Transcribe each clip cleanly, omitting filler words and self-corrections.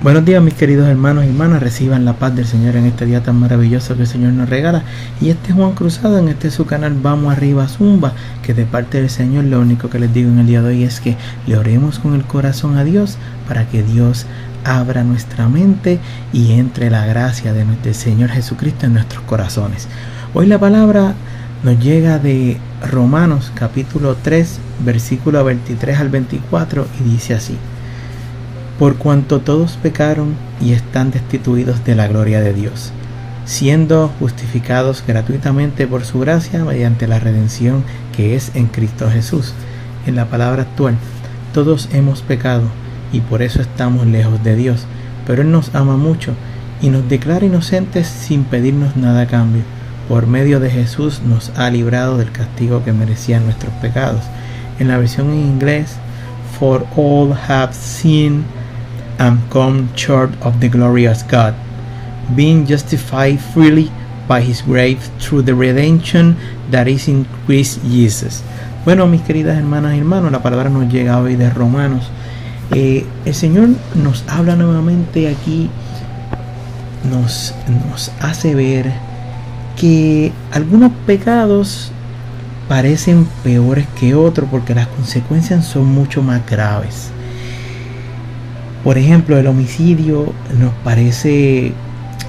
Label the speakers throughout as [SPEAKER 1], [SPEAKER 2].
[SPEAKER 1] Buenos días, mis queridos hermanos y hermanas, reciban la paz del Señor en este día tan maravilloso que el Señor nos regala. Y este es Juan Cruzado, en este su canal Vamos Arriba Zumba, que de parte del Señor lo único que les digo en el día de hoy es que le oremos con el corazón a Dios para que Dios abra nuestra mente y entre la gracia del Señor Jesucristo en nuestros corazones. Hoy la palabra nos llega de Romanos capítulo 3, versículo 23 al 24 y dice así: por cuanto todos pecaron y están destituidos de la gloria de Dios, siendo justificados gratuitamente por su gracia mediante la redención que es en Cristo Jesús. En la palabra actual, todos hemos pecado y por eso estamos lejos de Dios, pero Él nos ama mucho y nos declara inocentes sin pedirnos nada a cambio. Por medio de Jesús nos ha librado del castigo que merecían nuestros pecados. En la versión en inglés, for all have sinned and come short of the glory of God, being justified freely by His grace through the redemption that is in Christ Jesus. Bueno, mis queridas hermanas y hermanos, la palabra nos llega hoy de Romanos. El Señor nos habla nuevamente aquí, nos hace ver que algunos pecados parecen peores que otros porque las consecuencias son mucho más graves. Por ejemplo, el homicidio nos parece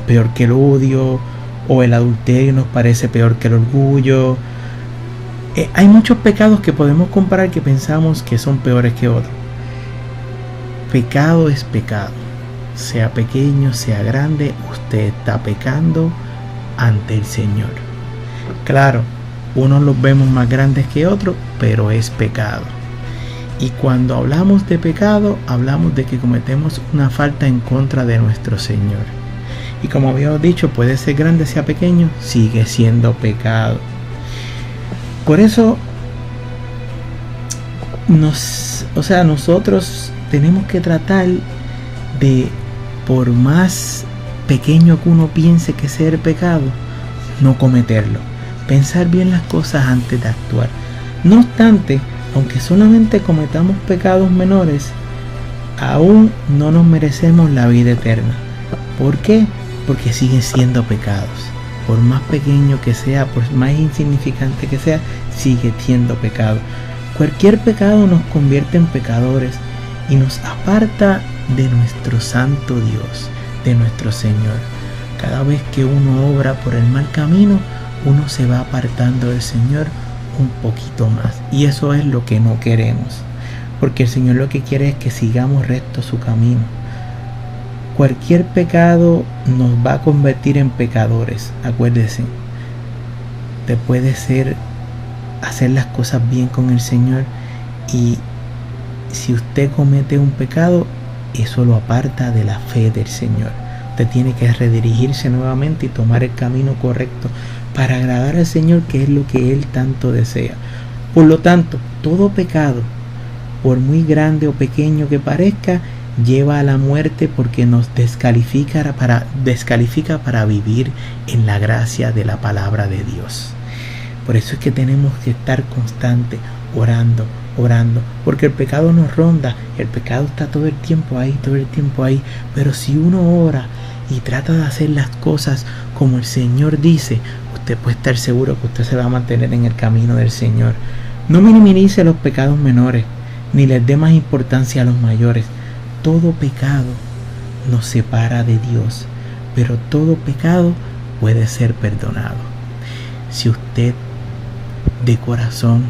[SPEAKER 1] peor que el odio, o el adulterio nos parece peor que el orgullo. Hay muchos pecados que podemos comparar que pensamos que son peores que otros. Pecado es pecado, sea pequeño, sea grande, usted está pecando ante el Señor. Claro, unos los vemos más grandes que otros, pero es pecado. Y cuando hablamos de pecado, hablamos de que cometemos una falta en contra de nuestro Señor. Y como habíamos dicho, puede ser grande, sea pequeño, sigue siendo pecado. Por eso, nosotros tenemos que tratar de, por más pequeño que uno piense que sea el pecado, no cometerlo. Pensar bien las cosas antes de actuar. No obstante, aunque solamente cometamos pecados menores, aún no nos merecemos la vida eterna. ¿Por qué? Porque siguen siendo pecados. Por más pequeño que sea, por más insignificante que sea, sigue siendo pecado. Cualquier pecado nos convierte en pecadores y nos aparta de nuestro santo Dios, de nuestro Señor. Cada vez que uno obra por el mal camino, uno se va apartando del Señor un poquito más, y eso es lo que no queremos, porque el Señor lo que quiere es que sigamos recto su camino. Cualquier pecado nos va a convertir en pecadores. Acuérdese, te puede ser hacer las cosas bien con el Señor, y si usted comete un pecado, eso lo aparta de la fe del Señor. Usted tiene que redirigirse nuevamente y tomar el camino correcto para agradar al Señor, que es lo que Él tanto desea. Por lo tanto, todo pecado, por muy grande o pequeño que parezca, lleva a la muerte porque nos descalifica para vivir en la gracia de la palabra de Dios. Por eso es que tenemos que estar constante, orando, porque el pecado nos ronda, el pecado está todo el tiempo ahí, pero si uno ora y trata de hacer las cosas como el Señor dice, usted puede estar seguro que usted se va a mantener en el camino del Señor. No minimice los pecados menores, ni les dé más importancia a los mayores. Todo pecado nos separa de Dios, pero todo pecado puede ser perdonado. Si usted de corazón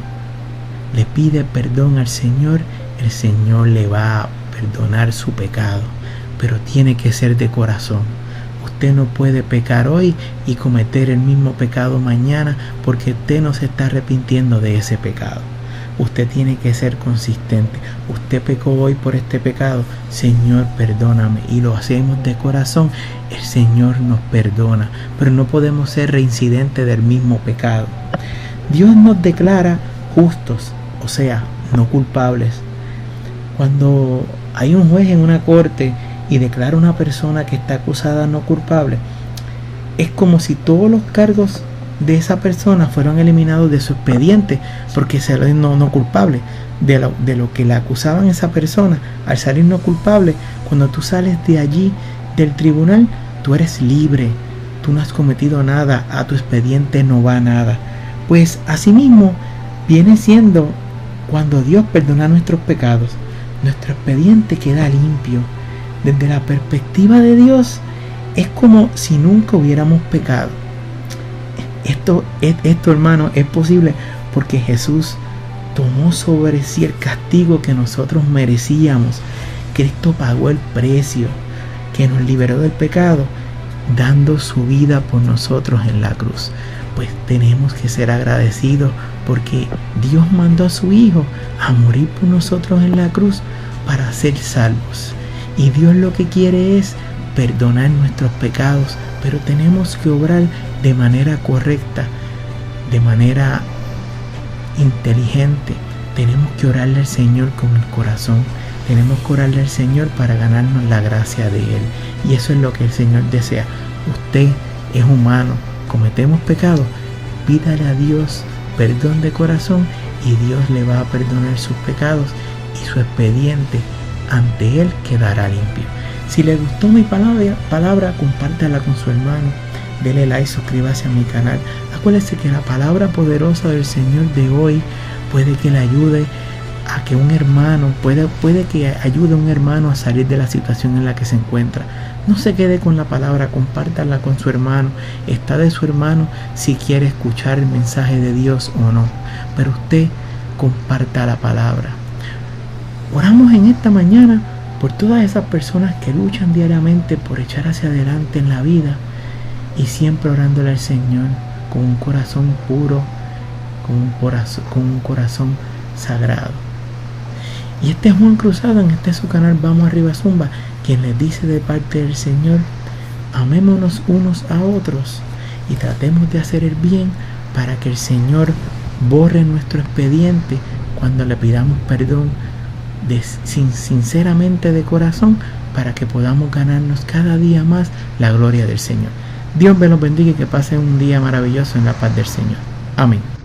[SPEAKER 1] le pide perdón al Señor, el Señor le va a perdonar su pecado, pero tiene que ser de corazón. Usted no puede pecar hoy y cometer el mismo pecado mañana, porque usted no se está arrepintiendo de ese pecado. Usted tiene que ser consistente. Usted pecó hoy por este pecado, Señor, perdóname, y lo hacemos de corazón, el Señor nos perdona, pero no podemos ser reincidentes del mismo pecado. Dios nos declara justos, o sea, no culpables. Cuando hay un juez en una corte y declara a una persona que está acusada no culpable, es como si todos los cargos de esa persona fueron eliminados de su expediente porque salió no culpable de lo que le acusaban a esa persona. Al salir no culpable, cuando tú sales de allí del tribunal, tú eres libre, tú no has cometido nada, a tu expediente no va nada. Pues asimismo viene siendo cuando Dios perdona nuestros pecados, nuestro expediente queda limpio. Desde la perspectiva de Dios es como si nunca hubiéramos pecado. Esto hermano, es posible porque Jesús tomó sobre sí el castigo que nosotros merecíamos. Cristo pagó el precio que nos liberó del pecado, dando su vida por nosotros en la cruz. Pues tenemos que ser agradecidos porque Dios mandó a su Hijo a morir por nosotros en la cruz para ser salvos. Y Dios lo que quiere es perdonar nuestros pecados, pero tenemos que obrar de manera correcta, de manera inteligente. Tenemos que orarle al Señor con el corazón. Tenemos que orarle al Señor para ganarnos la gracia de Él. Y eso es lo que el Señor desea. Usted es humano, cometemos pecados, pídale a Dios perdón de corazón y Dios le va a perdonar sus pecados y su expediente ante Él quedará limpio. Si le gustó mi palabra, compártala con su hermano. Dele like, suscríbase a mi canal. Acuérdese que la palabra poderosa del Señor de hoy puede que le ayude a que un hermano, puede que ayude a un hermano a salir de la situación en la que se encuentra. No se quede con la palabra, compártala con su hermano. Está de su hermano si quiere escuchar el mensaje de Dios o no. Pero usted comparta la palabra. Oramos en esta mañana por todas esas personas que luchan diariamente por echar hacia adelante en la vida y siempre orándole al Señor con un corazón puro, con un corazón sagrado. Y este es Juan Cruzado, en este su canal Vamos Arriba Zumba, quien les dice de parte del Señor: amémonos unos a otros y tratemos de hacer el bien para que el Señor borre nuestro expediente cuando le pidamos perdón sinceramente de corazón, para que podamos ganarnos cada día más la gloria del Señor. Dios me los bendiga y que pasen un día maravilloso en la paz del Señor. Amén.